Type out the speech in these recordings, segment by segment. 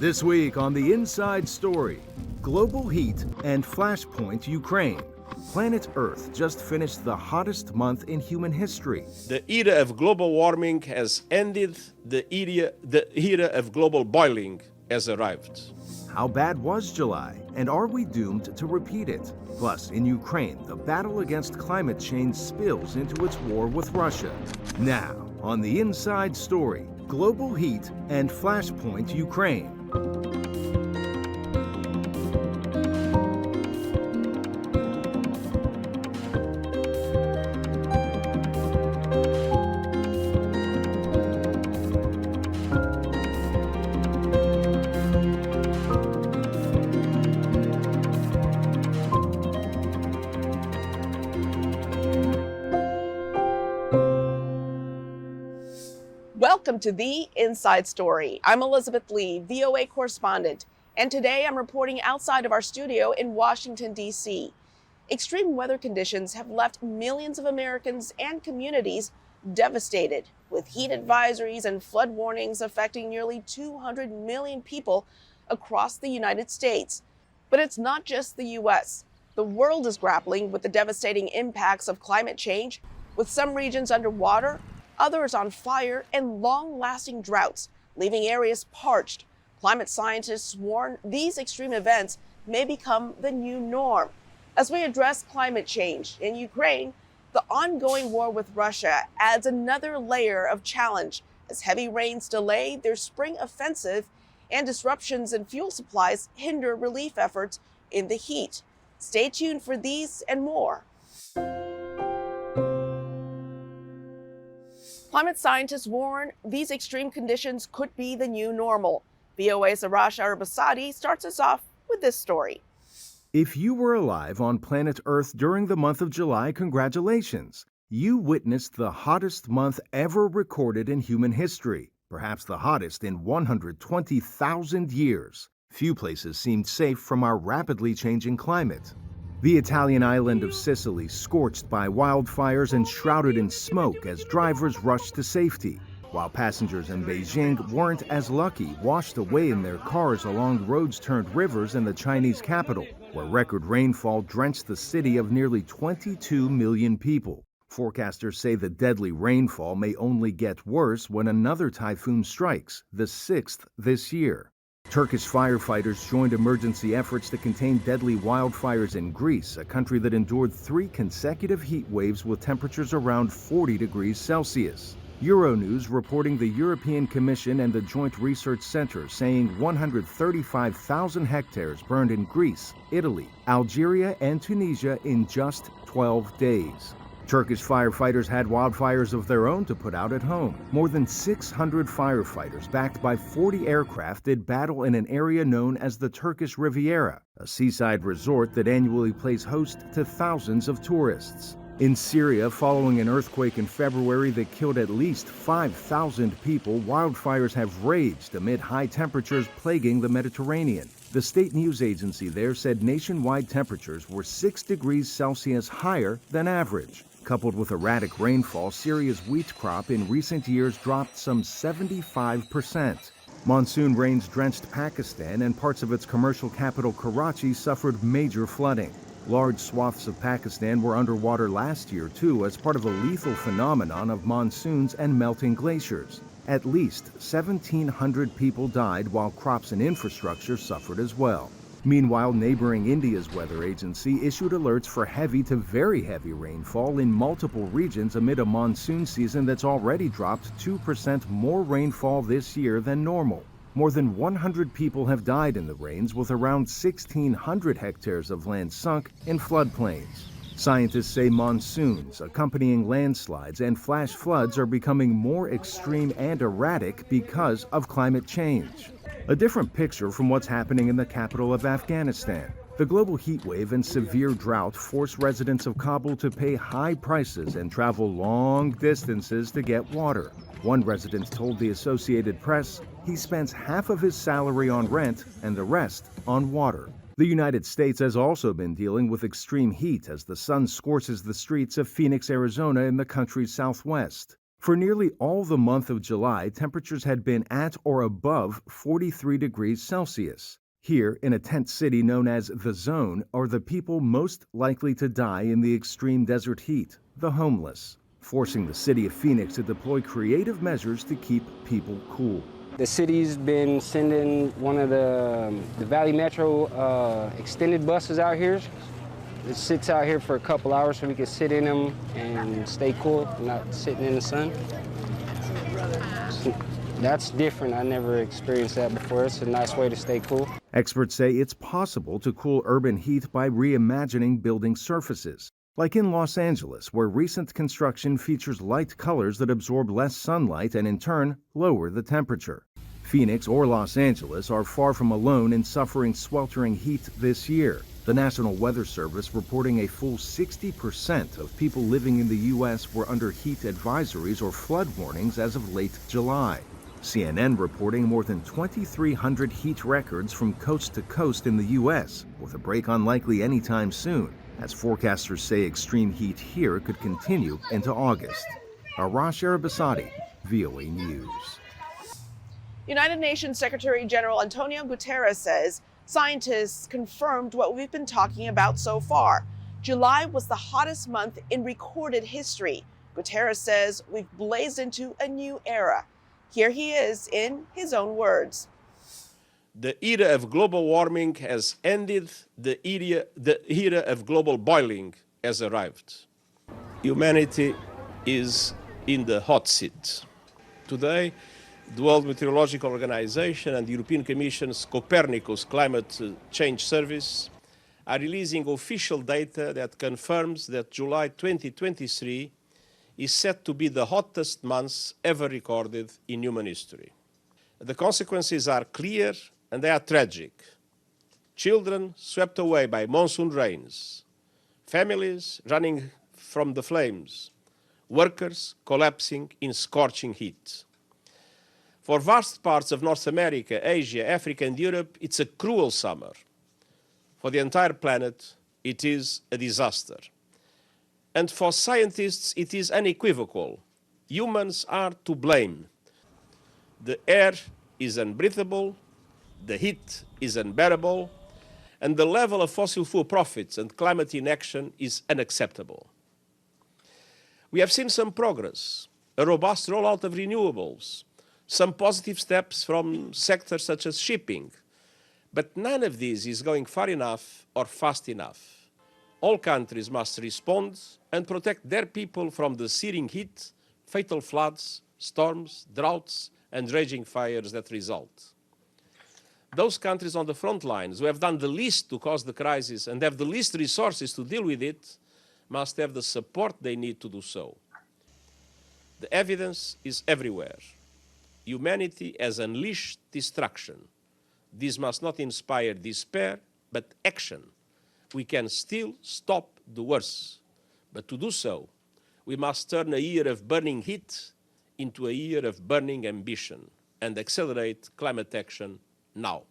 This week on The Inside Story, global heat and Flashpoint, Ukraine. Planet Earth just finished the hottest month in human history. The era of global warming has ended, the era of global boiling has arrived. How bad was July, and are we doomed to repeat it? Plus, in Ukraine, the battle against climate change spills into its war with Russia. Now, on The Inside Story, global heat and Flashpoint, Ukraine. Welcome to The Inside Story. I'm Elizabeth Lee, VOA correspondent, and today I'm reporting outside of our studio in Washington, D.C. Extreme weather conditions have left millions of Americans and communities devastated, with heat advisories and flood warnings affecting nearly 200 million people across the United States. But it's not just the U.S. The world is grappling with the devastating impacts of climate change, with some regions underwater, others on fire, and long-lasting droughts, leaving areas parched. Climate scientists warn these extreme events may become the new norm. As we address climate change in Ukraine, the ongoing war with Russia adds another layer of challenge as heavy rains delay their spring offensive and disruptions in fuel supplies hinder relief efforts in the heat. Stay tuned for these and more. Climate scientists warn these extreme conditions could be the new normal. VOA's Arash Arabasadi starts us off with this story. If you were alive on planet Earth during the month of July, congratulations. You witnessed the hottest month ever recorded in human history, perhaps the hottest in 120,000 years. Few places seemed safe from our rapidly changing climate. The Italian island of Sicily scorched by wildfires and shrouded in smoke as drivers rushed to safety, while passengers in Beijing weren't as lucky, washed away in their cars along roads turned rivers in the Chinese capital, where record rainfall drenched the city of nearly 22 million people. Forecasters say the deadly rainfall may only get worse when another typhoon strikes, the sixth this year. Turkish firefighters joined emergency efforts to contain deadly wildfires in Greece, a country that endured 3 consecutive heat waves with temperatures around 40 degrees Celsius. Euronews reporting the European Commission and the Joint Research Center saying 135,000 hectares burned in Greece, Italy, Algeria, and Tunisia in just 12 days. Turkish firefighters had wildfires of their own to put out at home. More than 600 firefighters backed by 40 aircraft did battle in an area known as the Turkish Riviera, a seaside resort that annually plays host to thousands of tourists. In Syria, following an earthquake in February that killed at least 5,000 people, wildfires have raged amid high temperatures plaguing the Mediterranean. The state news agency there said nationwide temperatures were 6 degrees Celsius higher than average. Coupled with erratic rainfall, Syria's wheat crop in recent years dropped some 75%. Monsoon rains drenched Pakistan, and parts of its commercial capital Karachi suffered major flooding. Large swaths of Pakistan were underwater last year, too, as part of a lethal phenomenon of monsoons and melting glaciers. At least 1,700 people died, while crops and infrastructure suffered as well. Meanwhile, neighboring India's weather agency issued alerts for heavy to very heavy rainfall in multiple regions amid a monsoon season that's already dropped 2% more rainfall this year than normal. More than 100 people have died in the rains, with around 1,600 hectares of land sunk in floodplains. Scientists say monsoons, accompanying landslides, and flash floods are becoming more extreme and erratic because of climate change. A different picture from what's happening in the capital of Afghanistan. The global heat wave and severe drought force residents of Kabul to pay high prices and travel long distances to get water. One resident told the Associated Press he spends half of his salary on rent and the rest on water. The United States has also been dealing with extreme heat as the sun scorches the streets of Phoenix, Arizona in the country's southwest. For nearly all the month of July, temperatures had been at or above 43 degrees Celsius. Here, in a tent city known as the Zone, are the people most likely to die in the extreme desert heat, the homeless, forcing the city of Phoenix to deploy creative measures to keep people cool. The city's been sending one of the Valley Metro extended buses out here. It sits out here for a couple hours so we can sit in them and stay cool, not sitting in the sun. That's different. I never experienced that before. It's a nice way to stay cool. Experts say it's possible to cool urban heat by reimagining building surfaces, like in Los Angeles, where recent construction features light colors that absorb less sunlight and in turn lower the temperature. Phoenix or Los Angeles are far from alone in suffering sweltering heat this year. The National Weather Service reporting a full 60% of people living in the U.S. were under heat advisories or flood warnings as of late July. CNN reporting more than 2,300 heat records from coast to coast in the U.S., with a break unlikely anytime soon, as forecasters say extreme heat here could continue into August. Arash Arabasadi, VOA News. United Nations Secretary General Antonio Guterres says scientists confirmed what we've been talking about so far. July was the hottest month in recorded history. Guterres says we've blazed into a new era. Here he is in his own words. The era of global warming has ended, the era of global boiling has arrived. Humanity is in the hot seat. Today, the World Meteorological Organization and the European Commission's Copernicus Climate Change Service are releasing official data that confirms that July 2023 is set to be the hottest month ever recorded in human history. The consequences are clear and they are tragic. Children swept away by monsoon rains, families running from the flames, workers collapsing in scorching heat. For vast parts of North America, Asia, Africa, and Europe, it's a cruel summer. For the entire planet, it is a disaster. And for scientists, it is unequivocal. Humans are to blame. The air is unbreathable, the heat is unbearable, and the level of fossil fuel profits and climate inaction is unacceptable. We have seen some progress, a robust rollout of renewables, some positive steps from sectors such as shipping, but none of this is going far enough or fast enough. All countries must respond and protect their people from the searing heat, fatal floods, storms, droughts, and raging fires that result. Those countries on the front lines who have done the least to cause the crisis and have the least resources to deal with it must have the support they need to do so. The evidence is everywhere. Humanity has unleashed destruction. This must not inspire despair, but action. We can still stop the worst, but to do so, we must turn a year of burning heat into a year of burning ambition and accelerate climate action now.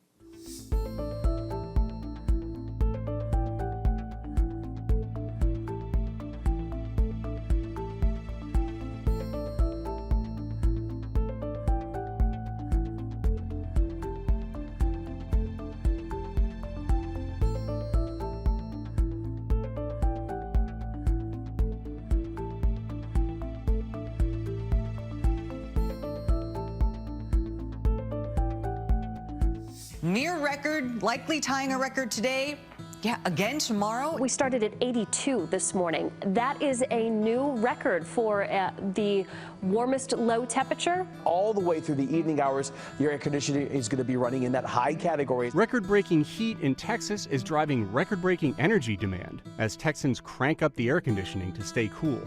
Near record, likely tying a record today. Yeah, again tomorrow. We started at 82 this morning. That is a new record for the warmest low temperature. All the way through the evening hours, your air conditioning is going to be running in that high category. Record-breaking heat in Texas is driving record-breaking energy demand as Texans crank up the air conditioning to stay cool.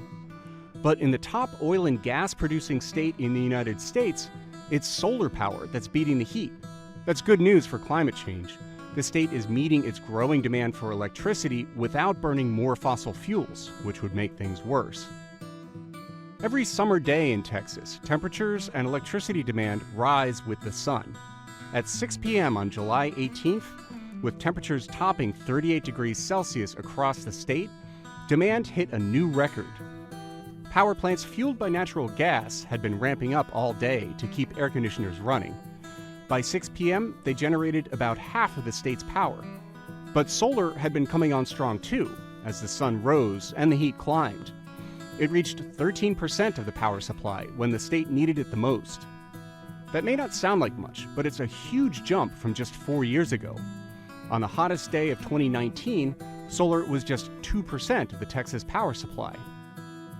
But in the top oil and gas producing state in the United States, it's solar power that's beating the heat. That's good news for climate change. The state is meeting its growing demand for electricity without burning more fossil fuels, which would make things worse. Every summer day in Texas, temperatures and electricity demand rise with the sun. At 6 p.m. on July 18th, with temperatures topping 38 degrees Celsius across the state, demand hit a new record. Power plants fueled by natural gas had been ramping up all day to keep air conditioners running. By 6 p.m., they generated about half of the state's power. But solar had been coming on strong too, as the sun rose and the heat climbed. It reached 13% of the power supply when the state needed it the most. That may not sound like much, but it's a huge jump from just 4 years ago. On the hottest day of 2019, solar was just 2% of the Texas power supply.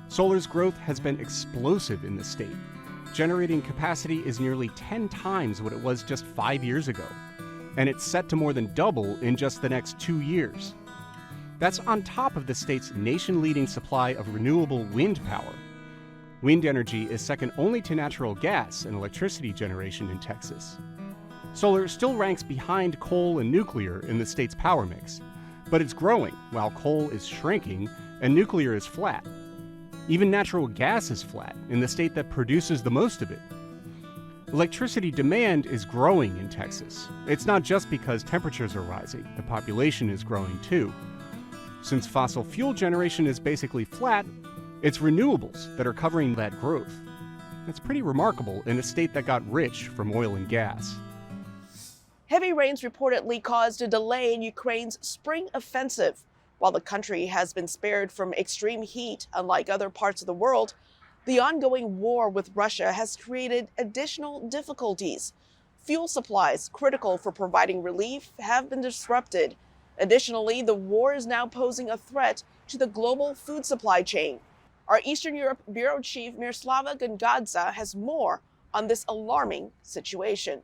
Solar's growth has been explosive in the state. Generating capacity is nearly 10 times what it was just 5 years ago, and it's set to more than double in just the next 2 years. That's on top of the state's nation-leading supply of renewable wind power. Wind energy is second only to natural gas in electricity generation in Texas. Solar still ranks behind coal and nuclear in the state's power mix, but it's growing while coal is shrinking and nuclear is flat. Even natural gas is flat in the state that produces the most of it. Electricity demand is growing in Texas. It's not just because temperatures are rising, the population is growing too. Since fossil fuel generation is basically flat, it's renewables that are covering that growth. That's pretty remarkable in a state that got rich from oil and gas. Heavy rains reportedly caused a delay in Ukraine's spring offensive. While the country has been spared from extreme heat, unlike other parts of the world, the ongoing war with Russia has created additional difficulties. Fuel supplies, critical for providing relief, have been disrupted. Additionally, the war is now posing a threat to the global food supply chain. Our Eastern Europe Bureau Chief Miroslava Gongadze has more on this alarming situation.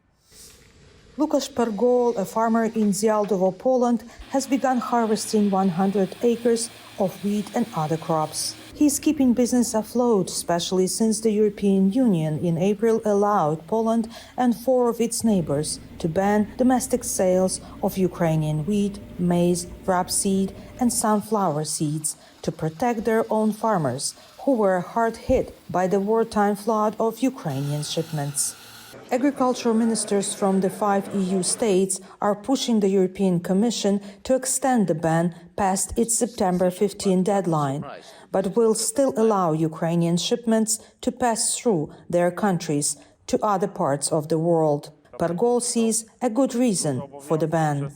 Lukasz Pergol, a farmer in Zjaldowo, Poland, has begun harvesting 100 acres of wheat and other crops. He is keeping business afloat, especially since the European Union in April allowed Poland and 4 of its neighbors to ban domestic sales of Ukrainian wheat, maize, rapeseed, and sunflower seeds to protect their own farmers, who were hard hit by the wartime flood of Ukrainian shipments. Agricultural ministers from the 5 EU states are pushing the European Commission to extend the ban past its September 15 deadline, but will still allow Ukrainian shipments to pass through their countries to other parts of the world. Pergol sees a good reason for the ban.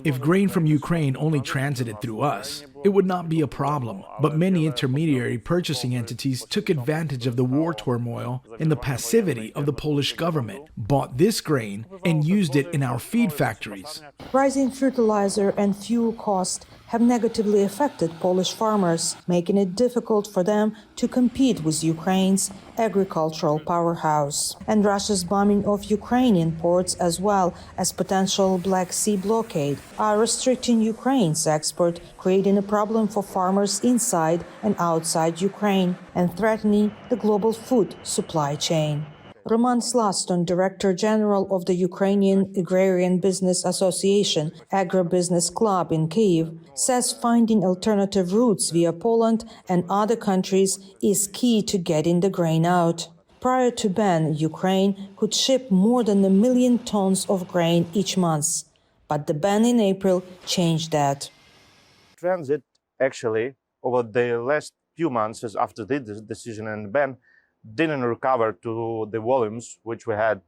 If grain from Ukraine only transited through us, it would not be a problem. But many intermediary purchasing entities took advantage of the war turmoil and the passivity of the Polish government, bought this grain, and used it in our feed factories. Rising fertilizer and fuel costs have negatively affected Polish farmers, making it difficult for them to compete with Ukraine's agricultural powerhouse. And Russia's bombing of Ukrainian ports, as well as potential Black Sea blockade, are restricting Ukraine's export, creating a problem for farmers inside and outside Ukraine, and threatening the global food supply chain. Roman Slaston, Director General of the Ukrainian Agrarian Business Association, Agribusiness Club in Kyiv, says finding alternative routes via Poland and other countries is key to getting the grain out. Prior to ban, Ukraine could ship more than 1 million tons of grain each month, but the ban in April changed that. Transit, actually, over the last few months after the decision and ban, didn't recover to the volumes which we had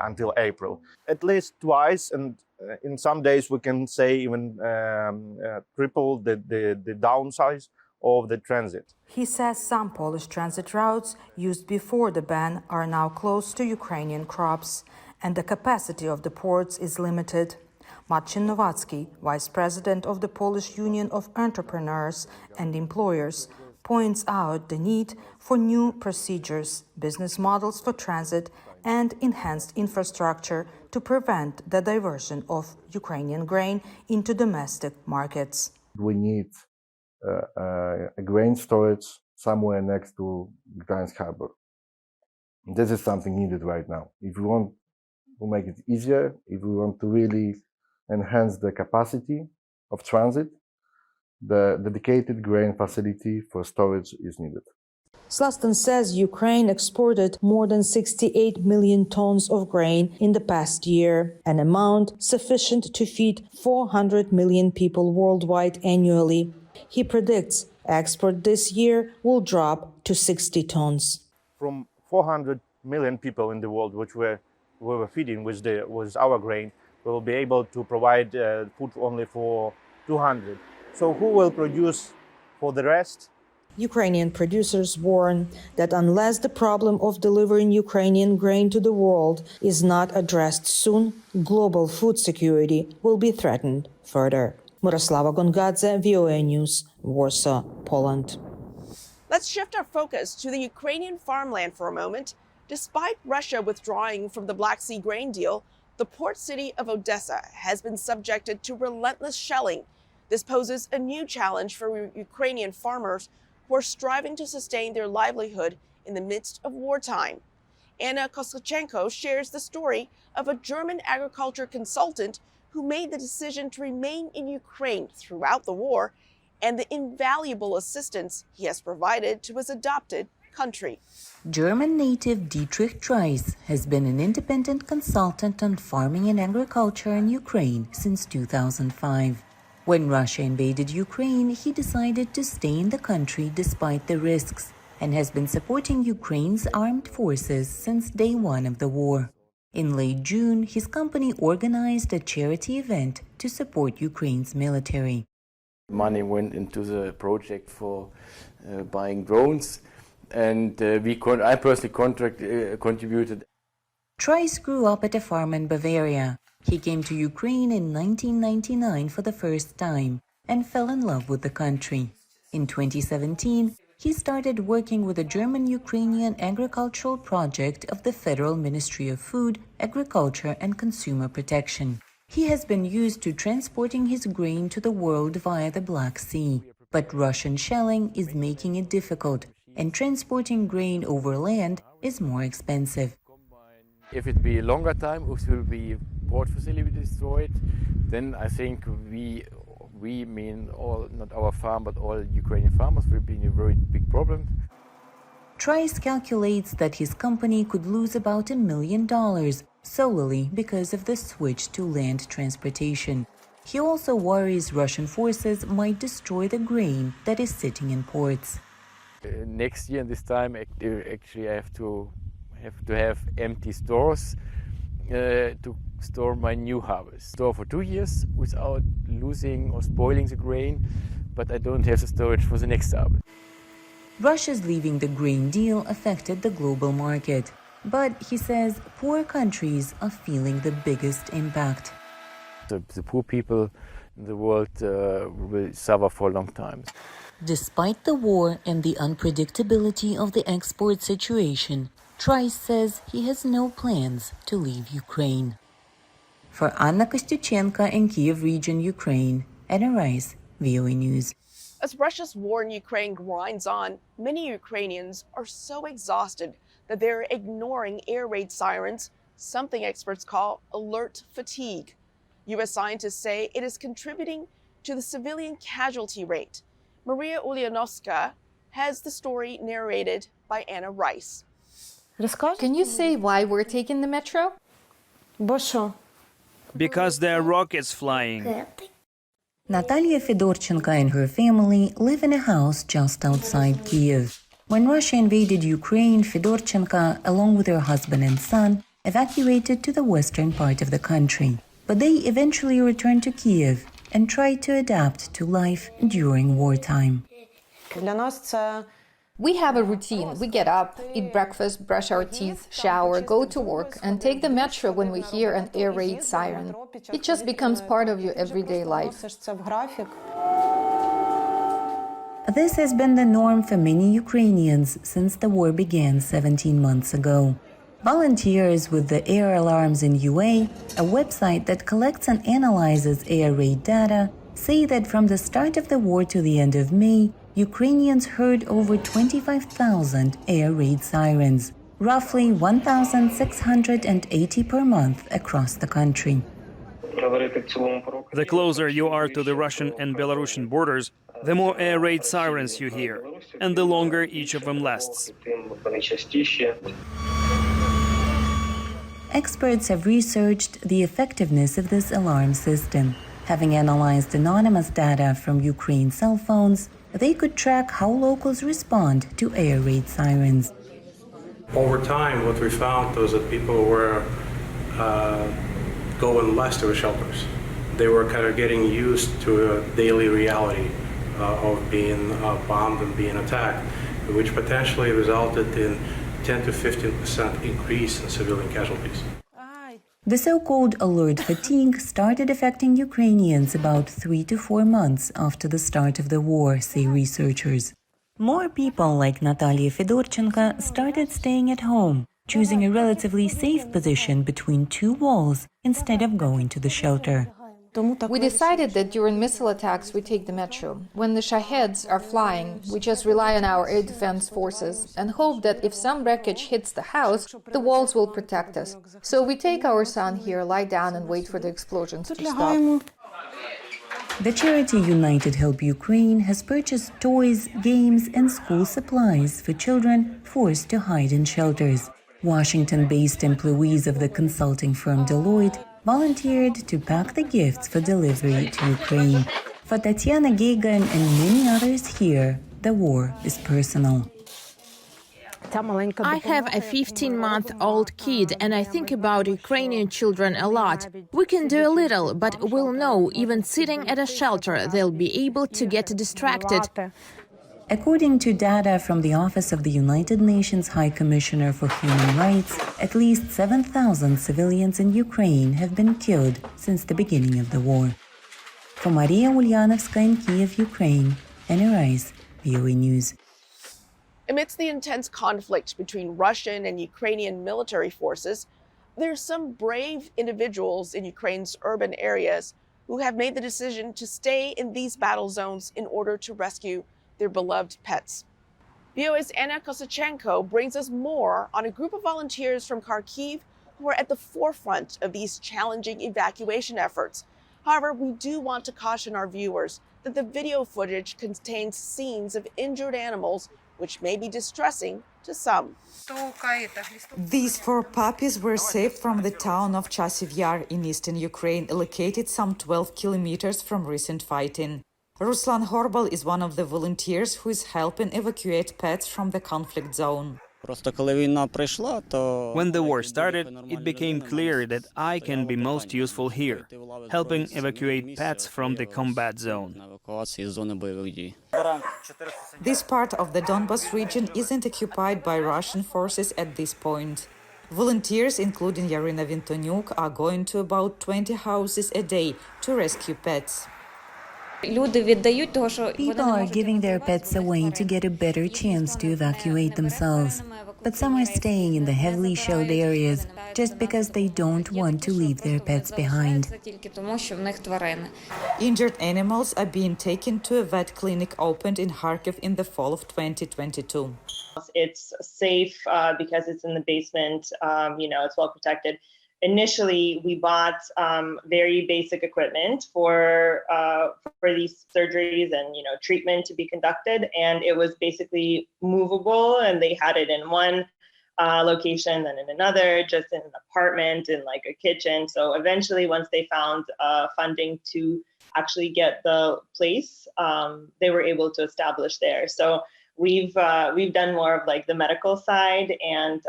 until April. At least twice, and in some days we can say even triple the downsize of the transit. He says some Polish transit routes used before the ban are now close to Ukrainian crops, and the capacity of the ports is limited. Marcin Nowacki, Vice President of the Polish Union of Entrepreneurs and Employers, points out the need for new procedures, business models for transit, and enhanced infrastructure to prevent the diversion of Ukrainian grain into domestic markets. We need a grain storage somewhere next to Gdańsk harbor. This is something needed right now. If we want to make it easier, if we want to really enhance the capacity of transit, the dedicated grain facility for storage is needed. Slaston says Ukraine exported more than 68 million tons of grain in the past year, an amount sufficient to feed 400 million people worldwide annually. He predicts export this year will drop to 60 tons. From 400 million people in the world, which we were feeding with our grain, we will be able to provide food only for 200. So who will produce for the rest? Ukrainian producers warn that unless the problem of delivering Ukrainian grain to the world is not addressed soon, global food security will be threatened further. Miroslava Gongadze, VOA News, Warsaw, Poland. Let's shift our focus to the Ukrainian farmland for a moment. Despite Russia withdrawing from the Black Sea grain deal, the port city of Odessa has been subjected to relentless shelling. This poses a new challenge for Ukrainian farmers who are striving to sustain their livelihood in the midst of wartime. Anna Koskochenko shares the story of a German agriculture consultant who made the decision to remain in Ukraine throughout the war and the invaluable assistance he has provided to his adopted country. German native Dietrich Trice has been an independent consultant on farming and agriculture in Ukraine since 2005. When Russia invaded Ukraine, he decided to stay in the country despite the risks and has been supporting Ukraine's armed forces since day one of the war. In late June, his company organized a charity event to support Ukraine's military. Money went into the project for buying drones, and I personally contributed. Trice grew up at a farm in Bavaria. He came to Ukraine in 1999 for the first time and fell in love with the country. In 2017, he started working with a German-Ukrainian agricultural project of the Federal Ministry of Food, Agriculture and Consumer Protection. He has been used to transporting his grain to the world via the Black Sea. But Russian shelling is making it difficult, and transporting grain over land is more expensive. If it be a longer time, if it will be port facility destroyed, then I think we mean all, not our farm, but all Ukrainian farmers will be in a very big problem. Trice calculates that his company could lose about $1 million solely because of the switch to land transportation. He also worries Russian forces might destroy the grain that is sitting in ports. Next year, this time, actually, I have to have empty stores to store my new harvest. Store for 2 years without losing or spoiling the grain, but I don't have the storage for the next harvest. Russia's leaving the grain deal affected the global market, but he says poor countries are feeling the biggest impact. The poor people in the world will suffer for a long time. Despite the war and the unpredictability of the export situation, Trice says he has no plans to leave Ukraine. For Anna Kostyuchenko in Kiev region, Ukraine, Anna Rice, VOA News. As Russia's war in Ukraine grinds on, many Ukrainians are so exhausted that they're ignoring air raid sirens, something experts call alert fatigue. U.S. scientists say it is contributing to the civilian casualty rate. Maria Ulyanovska has the story narrated by Anna Rice. Can you say why we're taking the metro? Because there are rockets flying. Natalia Fedorchenko and her family live in a house just outside Kiev. When Russia invaded Ukraine, Fedorchenko, along with her husband and son, evacuated to the western part of the country. But they eventually returned to Kiev and tried to adapt to life during wartime. We have a routine. We get up, eat breakfast, brush our teeth, shower, go to work, and take the metro when we hear an air raid siren. It just becomes part of your everyday life. This has been the norm for many Ukrainians since the war began 17 months ago. Volunteers with the Air Alarms in UA, a website that collects and analyzes air raid data, say that from the start of the war to the end of May, Ukrainians heard over 25,000 air raid sirens, roughly 1,680 per month across the country. The closer you are to the Russian and Belarusian borders, the more air raid sirens you hear, and the longer each of them lasts. Experts have researched the effectiveness of this alarm system. Having analyzed anonymous data from Ukraine cell phones, they could track how locals respond to air raid sirens. Over time, what we found was that people were going less to the shelters. They were kind of getting used to a daily reality of being bombed and being attacked, which potentially resulted in 10 to 15% increase in civilian casualties. The so-called alert fatigue started affecting Ukrainians about 3 to 4 months after the start of the war, say researchers. More people like Natalia Fedorchenko started staying at home, choosing a relatively safe position between two walls instead of going to the shelter. We decided that during missile attacks we take the metro. When the Shaheds are flying, we just rely on our air defense forces and hope that if some wreckage hits the house, the walls will protect us. So we take our son here, lie down and wait for the explosions to stop. The charity United Help Ukraine has purchased toys, games and school supplies for children forced to hide in shelters. Washington-based employees of the consulting firm Deloitte volunteered to pack the gifts for delivery to Ukraine. For Tatiana Gagan and many others here, the war is personal. I have a 15-month-old kid, and I think about Ukrainian children a lot. We can do a little, but we'll know, even sitting at a shelter, they'll be able to get distracted. According to data from the Office of the United Nations High Commissioner for Human Rights, at least 7,000 civilians in Ukraine have been killed since the beginning of the war. For Maria Ulyanovska in Kiev, Ukraine, Anna Rice, VOA News. Amidst the intense conflict between Russian and Ukrainian military forces, there are some brave individuals in Ukraine's urban areas who have made the decision to stay in these battle zones in order to rescue their beloved pets. VOA's Anna Kosachenko brings us more on a group of volunteers from Kharkiv who are at the forefront of these challenging evacuation efforts. However, we do want to caution our viewers that the video footage contains scenes of injured animals which may be distressing to some. These 4 puppies were saved from the town of Chasiv Yar in eastern Ukraine, located some 12 kilometers from recent fighting. Ruslan Horbal is one of the volunteers who is helping evacuate pets from the conflict zone. When the war started, it became clear that I can be most useful here, helping evacuate pets from the combat zone. This part of the Donbas region isn't occupied by Russian forces at this point. Volunteers, including Yarina Vintonyuk, are going to about 20 houses a day to rescue pets. People are giving their pets away to get a better chance to evacuate themselves. But some are staying in the heavily shelled areas just because they don't want to leave their pets behind. Injured animals are being taken to a vet clinic opened in Kharkiv in the fall of 2022. It's safe because it's in the basement, it's well protected. Initially, we bought very basic equipment for these surgeries and treatment to be conducted, and it was basically movable. And they had it in one location, then in another, just in an apartment, in like a kitchen. So eventually, once they found funding to actually get the place, they were able to establish there. So we've done more of like the medical side, and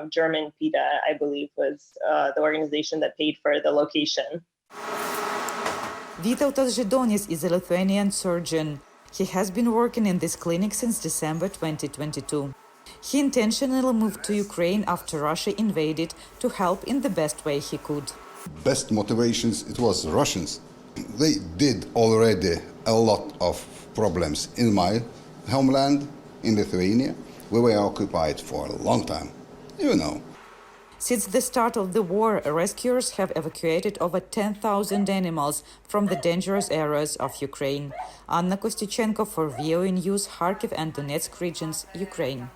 German PETA, I believe, was the organization that paid for the location. Vytautas Židonis is a Lithuanian surgeon. He has been working in this clinic since December 2022. He intentionally moved to Ukraine after Russia invaded to help in the best way he could. Best motivations, it was Russians. They did already a lot of problems in my homeland, in Lithuania. We were occupied for a long time, Since the start of the war, rescuers have evacuated over 10,000 animals from the dangerous areas of Ukraine. Anna Kostychenko for VOA News, Kharkiv and Donetsk regions, Ukraine.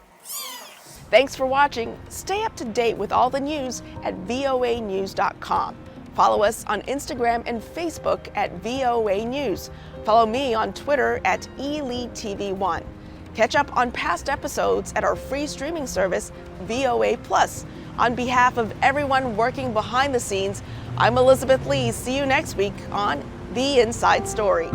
Thanks for watching. Stay up to date with all the news at voanews.com. Follow us on Instagram and Facebook at VOA News. Follow me on Twitter at ELeeTV1. Catch up on past episodes at our free streaming service, VOA Plus. On behalf of everyone working behind the scenes, I'm Elizabeth Lee. See you next week on The Inside Story.